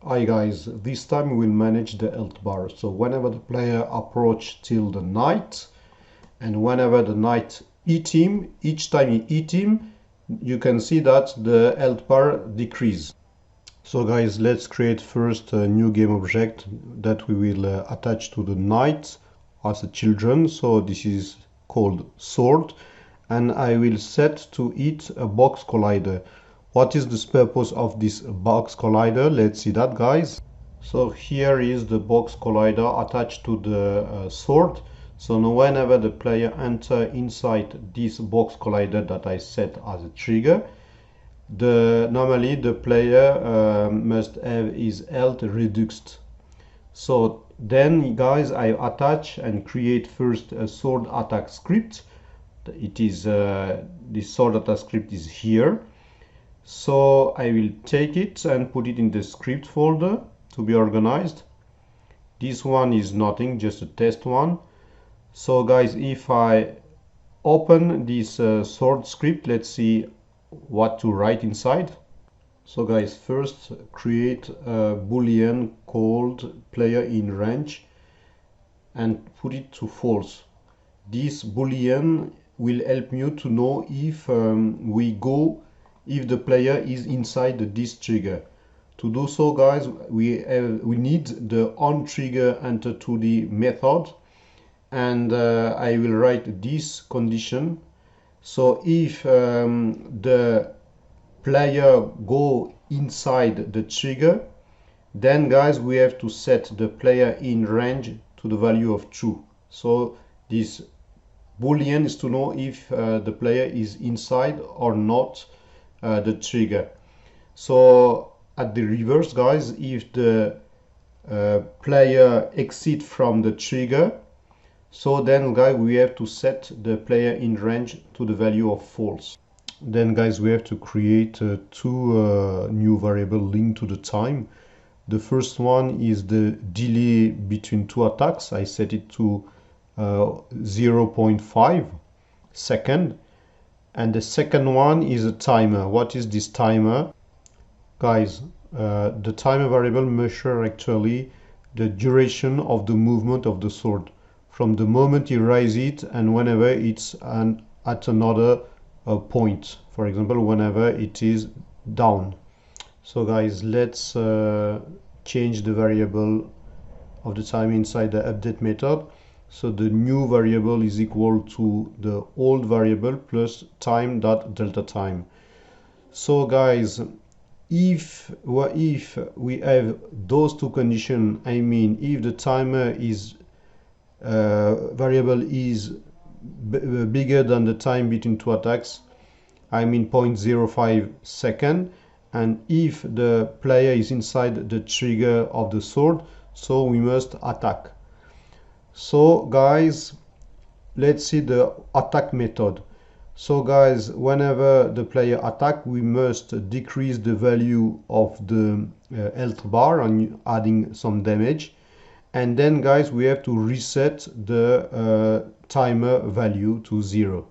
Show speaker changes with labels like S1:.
S1: Hi guys, this time we'll manage the health bar. So whenever the player approach till the knight, and whenever the knight hit him, each time he hit him, you can see that the health bar decrease. So guys, let's create first a new game object that we will attach to the knight as a children. So this is called sword, and I will set to it a box collider. What is the purpose of this box collider? Let's see that, guys. So here is the box collider attached to the sword. So now whenever the player enter inside this box collider that I set as a trigger, normally the player must have his health reduced. So then guys, I attach and create first a sword attack script. It is this sword attack script is here. So I will take it and put it in the script folder to be organized. This one is nothing, just a test one. So guys, if I open this sword script, let's see what to write inside. So guys, first create a boolean called player in range and put it to false. This boolean will help you to know if if the player is inside this trigger. To do so, guys, we need the on trigger enter to the method, and I will write this condition. So if the player go inside the trigger, then guys, we have to set the player in range to the value of true. So this boolean is to know if the player is inside or not the trigger. So at the reverse, guys, if the player exit from the trigger, so then guys, we have to set the player in range to the value of false. Then guys, we have to create two new variable linked to the time. The first one is the delay between two attacks. I set it to 0.5 second. And the second one is a timer. What is this timer? Guys, the timer variable measure actually the duration of the movement of the sword from the moment you raise it and whenever it's at another point. For example, whenever it is down. So guys, let's change the variable of the time inside the update method. So the new variable is equal to the old variable plus time dot delta time. So guys, if we have those two conditions, I mean if the timer is variable is bigger than the time between two attacks, I mean 0.05 second, and if the player is inside the trigger of the sword, so we must attack. So guys, let's see the attack method. So guys, whenever the player attack, we must decrease the value of the health bar and adding some damage. And then guys, we have to reset the timer value to 0.